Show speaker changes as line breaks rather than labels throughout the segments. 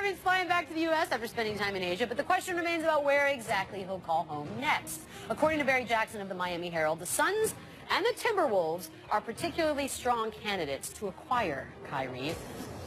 Irving's flying back to the U.S. after spending time in Asia, but the question remains about where exactly he'll call home next. According to Barry Jackson of the Miami Herald, the Suns and the TimberWolves are particularly strong candidates to acquire KyRie.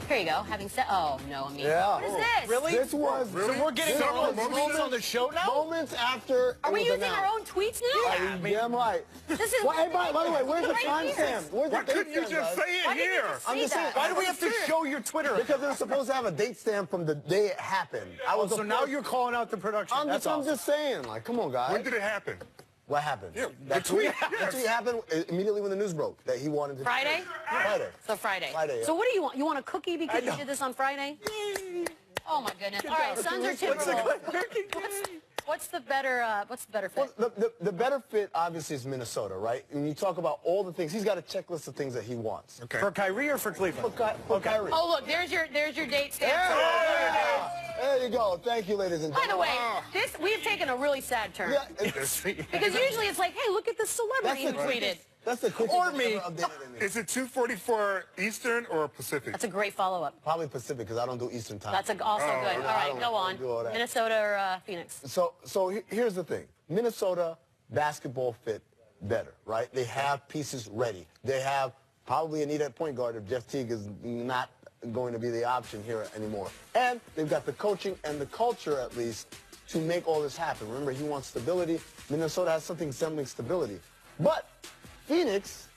Here you go. Having said, oh no, Amin.
Yeah.
What is this?
Really? This was.
Really? So we're getting our own moments on the show now.
Moments after.
Are we using our own tweets now?
Yeah, damn right.
This is.
Well, hey, by the way, where's the
right
timestamp? Where's
Why
the date
couldn't you
stamp,
just
guys?
say it here?
I'm just saying.
Why do we have to show your Twitter?
Because it was supposed to have a date stamp from the day it happened.
So now you're calling out the production.
I'm just saying, like, come on, guys.
When did it happen?
What happened?
Yeah,
that tweet happened immediately when the news broke that he wanted to.
Friday?
Friday.
So Friday.
Friday, yeah.
So what do you want? You want a cookie because you did this on Friday? Oh my goodness! All right, Suns or TimberWolves? What's the better fit?
Well, the better fit obviously is Minnesota, right? When you talk about all the things, he's got a checklist of things that he wants.
Okay.
For KyRie or for Cleveland?
For KyRie.
Oh look, there's your date stamp.
There you go. Thank you, ladies and
By
gentlemen.
the way, we've taken a really sad turn.
Yeah,
Because usually it's like, hey, look at this celebrity who tweeted.
That's the quickest
Or
thing
me.
ever updated in me.
Is it 2:44 Eastern or Pacific?
That's a great follow-up.
Probably Pacific because I don't do Eastern time.
That's also good. All right, go on.
do all that.
Minnesota or Phoenix?
So here's the thing. Minnesota basketball fit better, right? They have pieces ready. They have probably a need at point guard if Jeff Teague is not going to be the option here anymore. And they've got the coaching and the culture, at least, to make all this happen. Remember, he wants stability. Minnesota has something resembling stability. But Phoenix,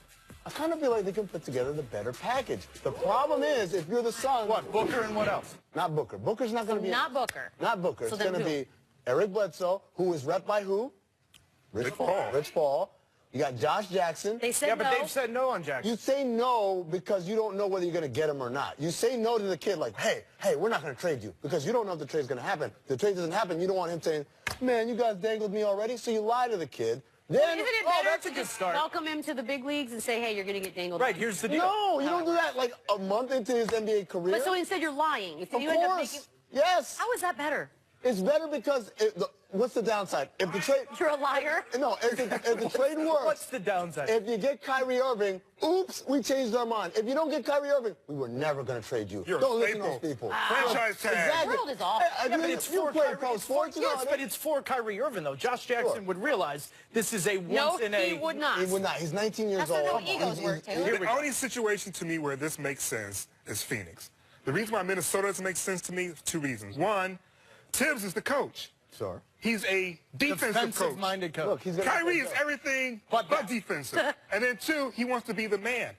I kind of feel like they can put together the better package. The problem is, if you're the Suns...
What, Booker and what else?
Not Booker. Booker's not going to be...
Not Booker.
Not Booker.
So
It's
then
going to
who?
be Eric Bledsoe, who is rep by who? Rich Paul. Rich Paul. You got Josh Jackson.
They said
Yeah,
no.
but they've said no on Jackson.
You say no because you don't know whether you're going to get him or not. You say no to the kid like, hey, we're not going to trade you because you don't know if the trade's going to happen. If the trade doesn't happen, you don't want him saying, man, you guys dangled me already, so you lie to the kid. Then,
Isn't it better
that's a
to
good
just
start.
welcome him to the big leagues and say, hey, you're going to get dangled?
Right, here's the deal.
no, you don't do that like a month into his NBA career.
But so instead you're lying. If
of
you end up
course.
making...
Yes.
How is that better?
It's better because, what's the downside? If the trade...
You're a liar?
No, if the trade works...
What's the downside?
If you get Kyrie Irving, oops, we changed our mind. If you don't get Kyrie Irving, we were never going to trade you.
You're
don't
a
listen to
staple.
those people.
Franchise tag.
Exactly.
The world is awful.
Hey,
Yeah, but it's
you
for
play
KyRie.
pro sports, you know
Yes,
that.
but it's for KyRie Irving, though. Josh Jackson would realize this is a
No,
once in a...
he would not.
He would not. He's 19 years
That's not
old.
how egos work, Taylor.
Here we
The
go.
only situation to me where this makes sense is Phoenix. The reason why Minnesota doesn't make sense to me is two reasons. One, Tibbs is the coach.
Sure.
He's a defensive coach.
Defensive-minded coach.
Look, he's gonna
Kyrie is everything but defensive. And then two, he wants to be the man.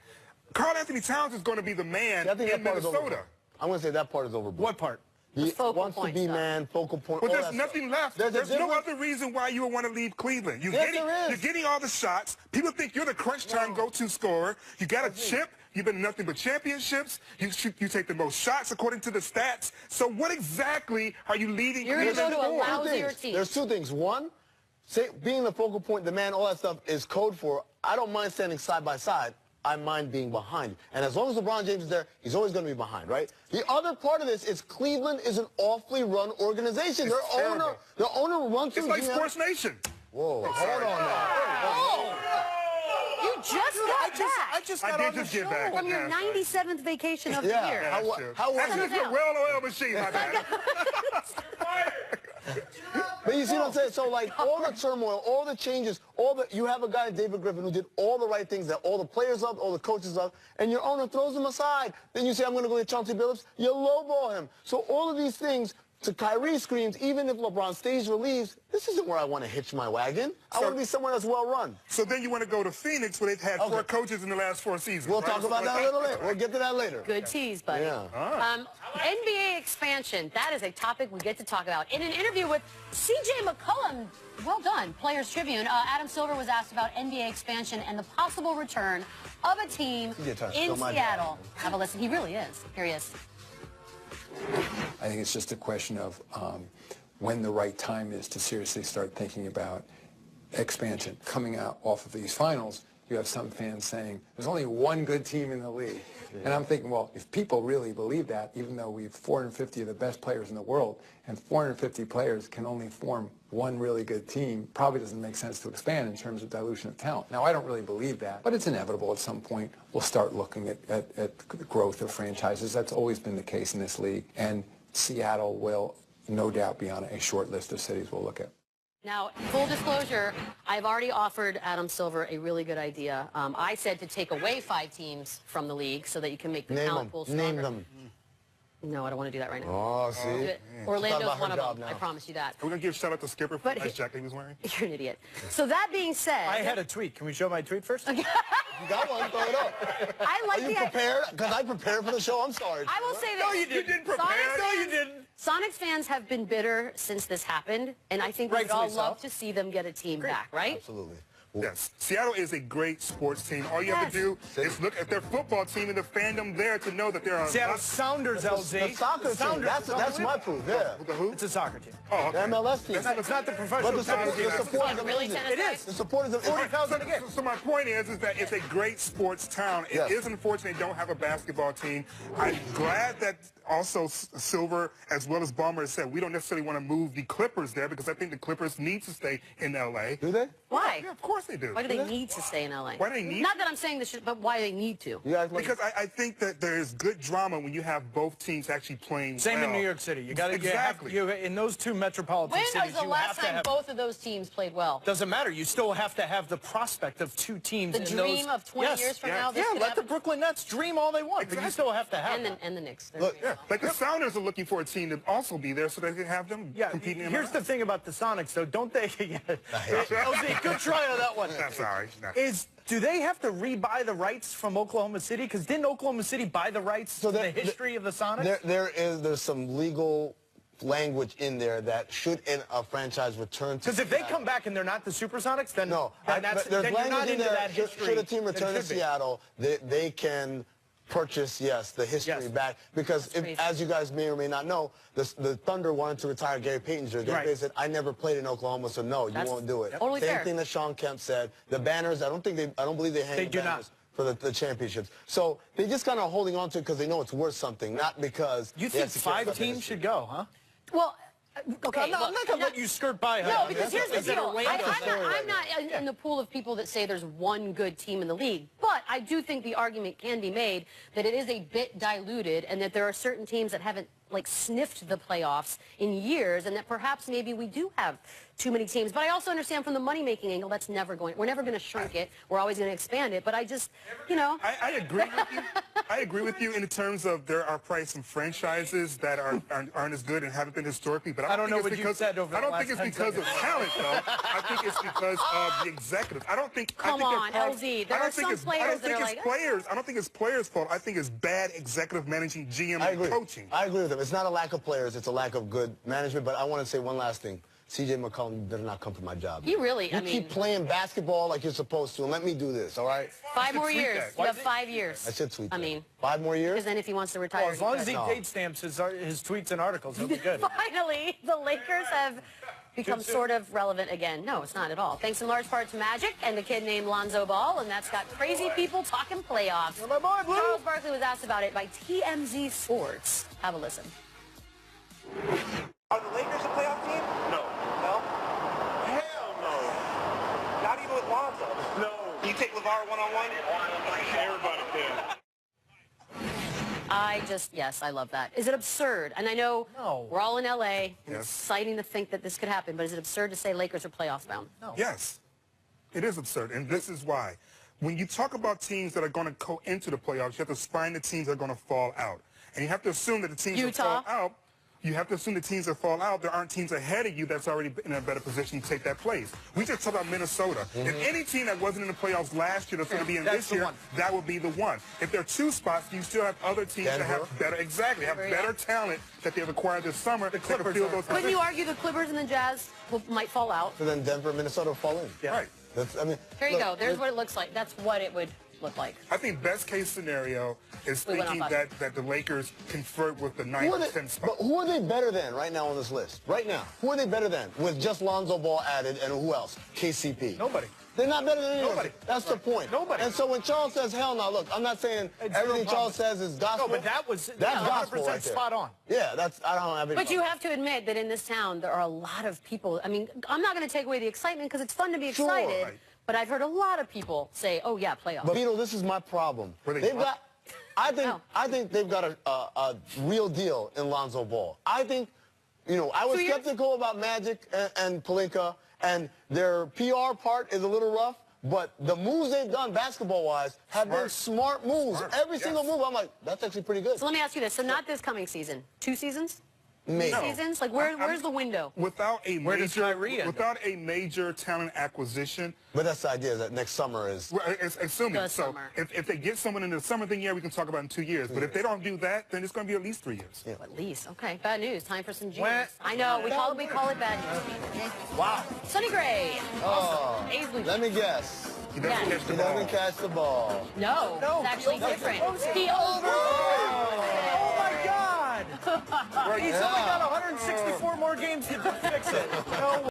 Karl Anthony Towns is going to be the man
I think
in
that part is
Minnesota.
overboard. I'm going to say that part is overboard.
What part?
He
focal
wants to
point
be
stuff.
man, focal point.
But
all
there's
that
nothing
stuff.
left. There's no
difference.
other reason why you would want to leave Cleveland. You're
Yes, there is.
You're getting all the shots. People think you're the crunch time go-to scorer. You got a chip. You've been nothing but championships. You take the most shots according to the stats. So what exactly are you leading
You're gonna
Cleveland
go to a
for?
lousier team.
There's two things. One, being the focal point, the man, all that stuff is code for, I don't mind standing side by side. I mind being behind. And as long as LeBron James is there, he's always going to be behind, right? The other part of this is Cleveland is an awfully run organization. Their owner runs through
It's like
GM.
SportsNation.
Whoa, hold on now.
You just got back
I just
I
got
did
on the
just get
show.
back.
from your
Yeah, that's right.
97th vacation of the
Yeah.
year.
How was
That's
it?
just a well-oiled machine, my bad.
But you see what I'm saying? So, like, all the turmoil, all the changes, you have a guy, David Griffin, who did all the right things that all the players loved, all the coaches loved, and your owner throws him aside. Then you say, I'm going to go get Chauncey Billups. You lowball him. So all of these things, to Kyrie screams, even if LeBron stays or leaves, this isn't where I want to hitch my wagon. I want to be somewhere that's well-run.
So then you want to go to Phoenix, where they've had four coaches in the last 4 seasons.
We'll
right?
talk about that a little later. We'll get to that later.
Good tease, buddy.
Yeah.
NBA expansion, that is a topic we get to talk about. In an interview with C.J. McCollum, well done, Players Tribune, Adam Silver was asked about NBA expansion and the possible return of a team in Seattle. Have a listen. He really is. Here he is.
I think it's just a question of when the right time is to seriously start thinking about expansion. Coming out off of these finals, you have some fans saying, there's only one good team in the league. And I'm thinking, well, if people really believe that, even though we have 450 of the best players in the world, and 450 players can only form one really good team, probably doesn't make sense to expand in terms of dilution of talent. Now, I don't really believe that, but it's inevitable at some point we'll start looking at the growth of franchises. That's always been the case in this league. And Seattle will no doubt be on a short list of cities we'll look at.
Now, full disclosure, I've already offered Adam Silver a really good idea. I said to take away 5 teams from the league so that you can make the talent pool stronger.
Name them.
No, I don't want to do that right now.
Oh, see?
Orlando's one of them. I promise you that.
Are we going to give a shout out to Skipper for the nice jacket he was wearing?
You're an idiot. So that being said...
I had a tweet. Can we show my tweet first?
You got one, throw it up.
I like
Are you prepared? Because I prepared for the show. I'm sorry.
I will say that...
No, you didn't prepare. No, you didn't.
Sonics fans have been bitter since this happened, and I think we'd all love to see them get a team back, right?
Absolutely.
Yes. Seattle is a great sports team. All you have to do is look at their football team and the fandom there to know that there are...
Seattle Sounders, LZ.
The soccer team. That's my proof, yeah.
The who?
It's a soccer team.
Oh, okay.
The MLS team.
It's not the professional
But the support is amazing.
It
is.
The support is
40,000 a game.
So my point is that it's a great sports town. It is unfortunate they don't have a basketball team. I'm glad that also Silver, as well as Ballmer, said we don't necessarily want to move the Clippers there because I think the Clippers need to stay in L.A.
Do they?
Why?
Yeah, of course they do.
Why do they need to stay in L.A.?
Why do they need
Not that I'm saying this, but why they need to.
Because I think that there is good drama when you have both teams actually playing
Same
well.
in New York City. You got to
exactly.
in those two metropolitan
When
cities.
was the last time both of those teams played well?
Doesn't matter. You still have to have the prospect of 2 teams.
The dream of 20 years from now.
Yeah, let the Brooklyn Nets dream all they want, but you still have to have
and the Knicks.
Look, like the Sounders are looking for a team to also be there so they can have them competing in
Here's the thing about the Sonics, though. Don't they? LZ, good try on that one.
I'm sorry. No.
Do they have to rebuy the rights from Oklahoma City? Because didn't Oklahoma City buy the rights to the history of the Sonics?
There's some legal language in there that should a franchise return to.
Because if they come back and they're not the Supersonics, then
no,
then
there's
you're
language
not
in
into
there.
that history.
Should a team return to Seattle, they can purchase, the history back. Because as you guys may or may not know, the Thunder wanted to retire Gary Payton's jersey. They said, I never played in Oklahoma, so no, you won't do it.
Totally
Same thing that Sean Kemp said. The banners, I don't believe they hang the banners for the championships. So they're just kind of holding on to it because they know it's worth something, not because...
You think 5 teams should go, huh?
Well... Okay,
I'm not going to let you skirt by.
No, because here's the deal. I'm not in the pool of people that say there's one good team in the league, but I do think the argument can be made that it is a bit diluted and that there are certain teams that haven't sniffed the playoffs in years, and that perhaps maybe we do have too many teams. But I also understand from the money-making angle, we're never going to shrink it. We're always going to expand it. But I just,
I agree with you. I agree with you in terms of there are probably some franchises that aren't as good and haven't been historically. But I don't think it's because of talent, though. I think it's because of the executives. I don't think.
Come on, LZ. There are some players that are like.
I don't think it's players' fault. I think it's bad executive managing, GM, and coaching.
I agree with him. It's not a lack of players. It's a lack of good management. But I want to say one last thing. C.J. McCollum better not come for my job.
He really,
You keep playing basketball like you're supposed to, and let me do this, all right?
5 more years. You have 5 years.
I should tweet that.
I mean,
5 more years?
Because then if he wants to retire...
Well, as long as he date stamps his tweets and articles, he'll be good.
Finally, the Lakers have become sort of relevant again. No, it's not at all. Thanks in large part to Magic and a kid named Lonzo Ball, and that's got crazy people talking playoffs. Charles Barkley was asked about it by TMZ Sports. Have a listen.
Are the Lakers a playoff team? No. No? Hell no. Not even with Lonzo? No. You take LeVar one-on-one? Everybody can.
Yes, I love that. Is it absurd? And I know we're all in L.A., and it's exciting to think that this could happen, but is it absurd to say Lakers are playoff bound?
No. Yes. It is absurd, and this is why. When you talk about teams that are going to go into the playoffs, you have to find the teams that are going to fall out. And you have to assume that the teams that fall out, there aren't teams ahead of you that's already in a better position to take that place. We just talked about Minnesota. If any team that wasn't in the playoffs last year that's going to be in this year, that would be the one. If there are 2 spots, you still have other teams that have better talent that they've acquired this summer. The Clippers.
Couldn't you argue the Clippers and the Jazz might fall out?
So then Denver, Minnesota will fall in.
Yeah. Right.
Here you go. There's what it looks like. That's what it would look like.
I think best case scenario is thinking that the Lakers convert with the 9th or 10th spot.
But who are they better than right now on this list? Right now. Who are they better than with just Lonzo Ball added and who else? KCP.
Nobody.
They're not better than anyone. That's the point.
Nobody.
And so when Charles says, hell no, look, I'm not saying everything Charles says is gospel.
No, but that's
100%
right spot on.
Yeah, I don't have any
But you have to admit that in this town, there are a lot of people. I mean, I'm not going to take away the excitement because it's fun to be excited. Right. But I've heard a lot of people say, oh, yeah, playoffs.
But, Beetle, this is my problem. They've got... I think they've got a real deal in Lonzo Ball. I think, I was skeptical about Magic and Pelinka, and their PR part is a little rough. But the moves they've done basketball-wise have been smart moves. Every single move, I'm like, that's actually pretty good.
So let me ask you this. So not this coming season. 2 seasons?
Maybe.
3 seasons? Like, where's the window?
Without a
Where does KyRie end
without a major talent acquisition.
But that's the idea, that next summer is...
Well, assuming.
The
So
summer.
if they get someone in the summer, then yeah, we can talk about it in 2 years. But if they don't do that, then it's going to be at least 3 years.
Yeah.
At least. Okay, bad news. Time for some G's.
When-
I know. We call it bad news.
Wow.
Sonny Gray.
Oh,
Aisley.
let me guess.
He doesn't catch the
He
ball.
doesn't catch the ball.
No, it's actually different. He over.
Oh, my God. He's only got 164 more games to fix it. No.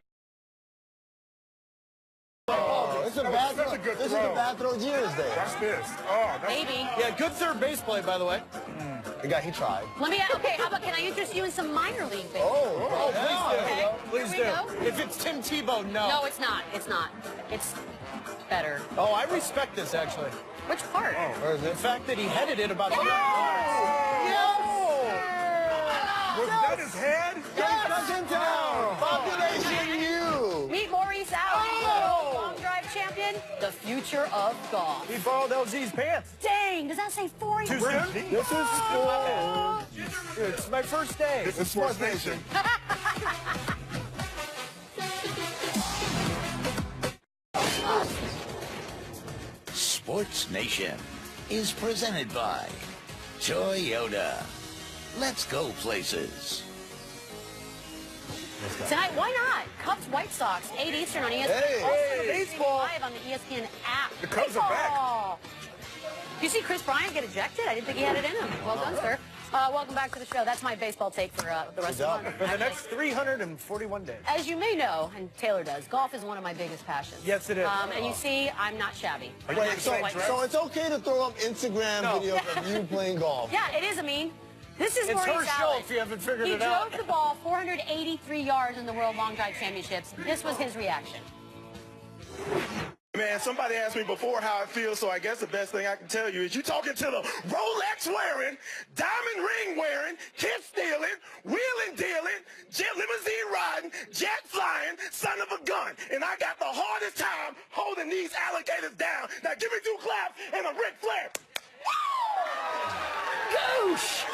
Oh, it's a bad
That's
throw.
a good
This is
throw.
a bad throw years there.
Watch this. Oh, that's
Maybe.
Yeah, good third base play, by the way.
The guy, he tried.
Let me. Okay. How about? Can I interest you in some minor league baseball?
Oh,
Okay.
Please do.
Here we go.
If it's Tim Tebow, no.
No, it's not. It's not. It's better.
Oh, I respect this, actually.
Which part?
Where is
The
it?
fact that he headed it about 3 yards.
Was that his head?
Population U.
Meet Maurice Allen, long drive champion, the future of golf.
He borrowed LZ's pants.
Dang, does that say 4?
Too soon?
This is sport.
It's my first day.
It's Sports Nation.
Sports Nation is presented by Toyota. Let's go places.
Tonight, why not? Cubs, White Sox, 8 Eastern on ESPN.
Hey.
Also,
Baseball.
live on the ESPN app.
The Cubs are back.
Baseball. You see Chris Bryant get ejected? I didn't think he had it in him. Well done, sir. Welcome back to the show. That's my baseball take for the rest of the month.
For the next 341 days.
As you may know, and Taylor does, golf is one of my biggest passions.
Yes, it is.
And you see, I'm not shabby. I'm
Wait,
not
so
quite-
it's okay to throw up Instagram videos of you playing golf?
Yeah, it is, Amin. This is
It's
Maurice
her show
Allen.
if you haven't figured
He
it out.
drove the ball 483 yards in the World Long Drive Championships. This was his reaction.
Man, somebody asked me before how I feel, so I guess the best thing I can tell you is you talking to the Rolex wearing, diamond ring wearing, kid stealing, wheeling dealing, jet limousine riding, jet flying, son of a gun. And I got the hardest time holding these alligators down. Now give me 2 claps and a Ric Flair.
Goosh!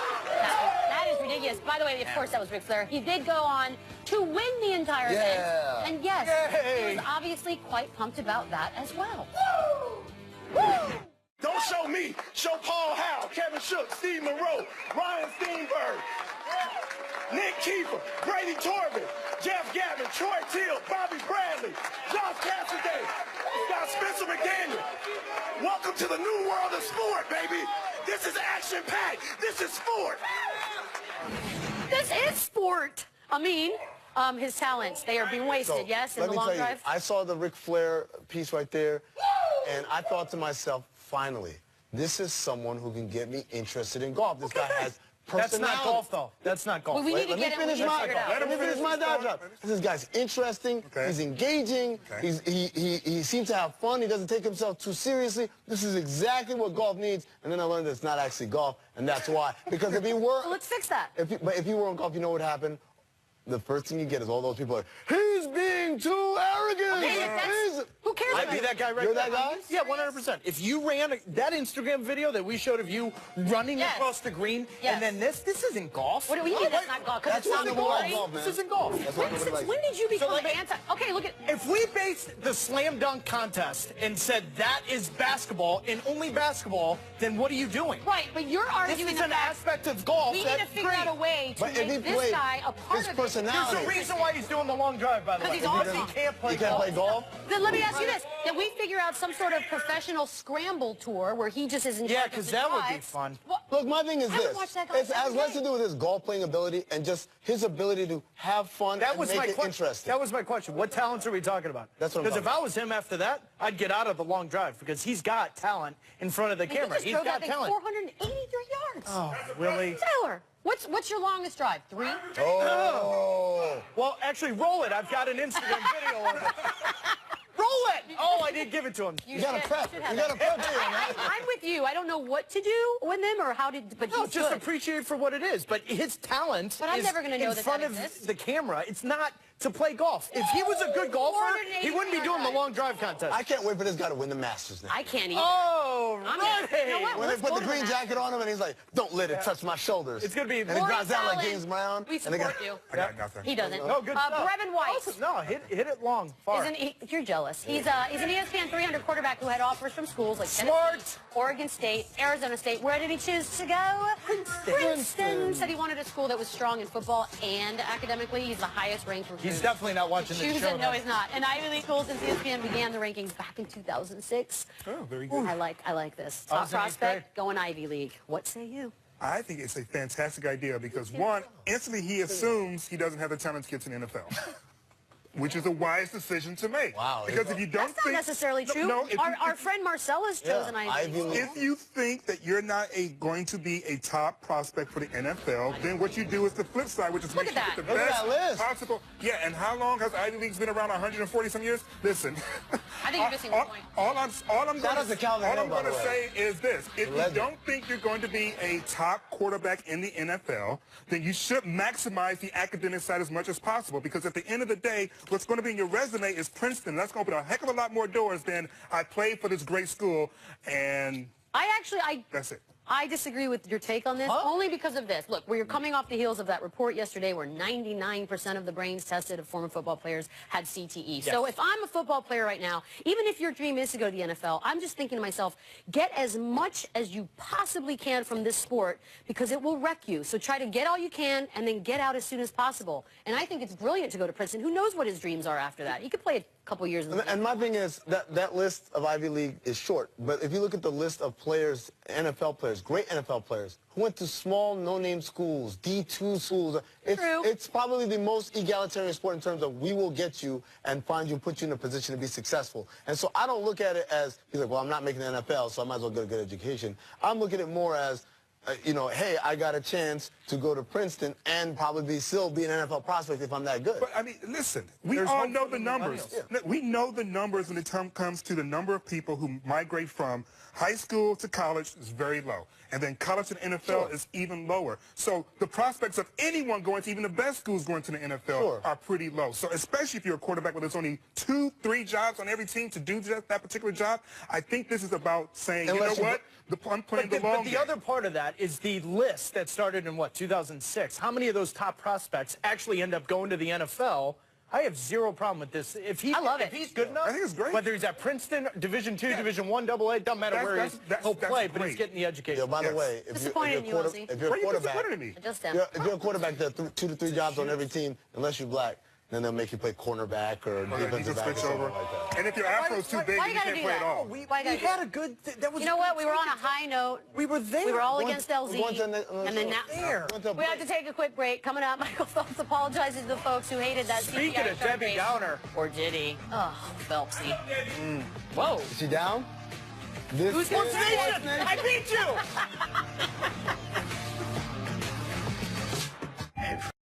That is ridiculous. By the way, of course, that was Ric Flair. He did go on to win the entire event. And yes, he was obviously quite pumped about that as well.
Don't show me. Show Paul Howe, Kevin Shook, Steve Monroe, Ryan Steenberg, Nick Kiefer, Brady Torvin, Jeff Gavin, Troy Teal, Bobby Bradley, Josh Cassidy, Scott Spencer McDaniel. Welcome to the new world of sport, baby. This is action-packed. This is sport.
This is sport. I mean, his talents, they are being wasted, yes, in
let
the
me
long
tell you,
drive?
I saw the Ric Flair piece right there, and I thought to myself, finally, this is someone who can get me interested in golf. This guy has personality.
That's not golf, though. That's not golf.
Well, we need to
Let me
get it. We
finish
need to
my
figure it out.
let me finish my diatribe. This guy's interesting.
Okay.
He's engaging.
Okay.
He seems to have fun. He doesn't take himself too seriously. This is exactly what golf needs. And then I learned that it's not actually golf, and that's why. Because if he were,
Well, let's fix that.
if he were on golf, you know what happened? The first thing you get is all those people like, he's being too arrogant.
Okay, that's- who cares
I'd
about
be
it?
that guy right
You're
there.
that guy?
Yeah, 100%. If you ran that Instagram video that we showed of you running
Yes.
across the green,
Yes.
and then this isn't golf.
What do we mean that's not golf? Because
That's
it's
why
not
nobody likes
boring.
golf, man.
This isn't golf.
That's why nobody
Since
likes
when did you become
let me-
anti? Okay, look at.
If we based the slam dunk contest and said that is basketball and only basketball, then what are you doing?
Right, but you're
This
arguing
is
the
an
fact
aspect of golf
we need
that's
to figure
great.
out a way to
But if
make
he
this
played
guy a part
his
of
personality-
There's a reason why he's doing the long drive, by the way.
Because he's
Because
awesome.
he can't play
He can't
golf.
play golf?
Then let me ask you this: that we figure out some sort of professional scramble tour where he just is in charge of
'cause
the
that would be
drives.
fun.
Well,
Look, my thing is
I would
this.
watch that guy
It has
every
less
day.
to do with his golf playing ability and just his ability to have fun
That
and
was
make
my
it
question.
interesting.
That was my question. What talents are we talking about?
That's what I'm
Because if
talking
I was him after that, I'd get out of the long drive because he's got talent in front of the
he
camera.
just
He's
drove that
got
thing
talent.
483 yards.
Oh, really?
Taylor, what's your longest drive? 3?
Oh.
Well, actually, roll it. I've got an Instagram video of it. Roll it! Oh, I didn't give it to him.
You got to prep. You got to prep here, man.
I'm with you. I don't know what to do with him or how to, but
No,
he's
just
good.
appreciate it for what it is. But his talent
But I'm
is
never gonna know
in
that
front
that
of
exists.
the camera. It's not to play golf. If he was a good golfer, he wouldn't be doing the long drive contest.
I can't wait for this guy to win the Masters now.
I can't either.
Oh,
You know what?
When they
Let's
put
go
the
to
green
Masters.
jacket on him and he's like, don't let it touch my shoulders.
It's going to be...
And he drives out like
Allen,
James Brown.
We support you.
I got nothing.
He doesn't.
No, good stuff.
Brevin White.
Awesome. No, hit it long, far.
You're jealous. He's an ESPN 300 quarterback who had offers from schools like
Smart.
Tennessee, Oregon State, Arizona State. Where did he choose to go? Princeton. Said he wanted a school that was strong in football and academically. He's the highest ranked recruit.
He's definitely not watching this show.
No, he's not. And Ivy League school since ESPN began the rankings back in 2006.
Oh, very good.
I like this.
I
Top
was in eighth
prospect, going Ivy League. What say you?
I think it's a fantastic idea because, one, instantly he assumes he doesn't have the talent to get to the NFL. Which is a wise decision to make.
Wow.
Because if you don't
That's not necessarily true.
No,
Our friend Marcella's chosen Ivy League.
If you think that you're not going to be a top prospect for the NFL, then what you do is the flip side, which is
Look
make
at
sure
that.
the
Look at
best
that list.
possible. Yeah, and how long has Ivy League's been around? 140 some years? Listen.
I think you're missing the point.
All I'm
Shout out to Calvin Hill, by
going
the
to
way.
say is this. If you
Legend.
don't think you're going to be a top quarterback in the NFL, then you should maximize the academic side as much as possible because at the end of the day, what's going to be in your resume is Princeton. That's going to open a heck of a lot more doors than I played for this great school, and that's it.
I disagree with your take on this, only because of this. Look, we're coming off the heels of that report yesterday where 99% of the brains tested of former football players had CTE.
Yes.
So if I'm a football player right now, even if your dream is to go to the NFL, I'm just thinking to myself, get as much as you possibly can from this sport because it will wreck you. So try to get all you can and then get out as soon as possible. And I think it's brilliant to go to Princeton. Who knows what his dreams are after that? He could play a couple years in the
And my thing is that list of Ivy League is short. But if you look at the list of players, NFL players, great NFL players, who went to small, no-name schools, D2 schools, it's probably the most egalitarian sport in terms of we will get you and find you and put you in a position to be successful. And so I don't look at it as, he's like, well, I'm not making the NFL, so I might as well get a good education. I'm looking at it more as, hey, I got a chance to go to Princeton and probably still be an NFL prospect if I'm that good.
But, I mean, listen, we all know the numbers. Yeah. We know the numbers when it comes to the number of people who migrate from high school to college is very low. And then college to the NFL is even lower. So the prospects of anyone going to even the best schools going to the NFL are pretty low. So especially if you're a quarterback where there's only 2-3 jobs on every team to do that particular job, I think this is about saying, you know what? I'm playing the long game.
But the other part of that is the list that started in, 2006. How many of those top prospects actually end up going to the NFL? I have zero problem with this. If he's good enough,
I think it's great.
Whether he's at Princeton, Division II, Division I, AA, doesn't matter where he is, he'll play, but he's getting the education.
Yeah, by the way, if you're a quarterback, if you're a quarterback, there are 2 to 3 jobs on every team, unless you're black. Then they'll make you play cornerback or defensive back or something like that.
And if your afro's too big, you can't play at all.
We had a good...
You know what? We were on a high note.
We were there.
We were all against LZ. And then now... We have to take a quick break. Coming up, Michael Phelps apologizes to the folks who hated that
Speaking of Debbie Downer.
Or did he? Oh, Phelpsy. Whoa.
Is she down?
Who's SportsNation? I beat you!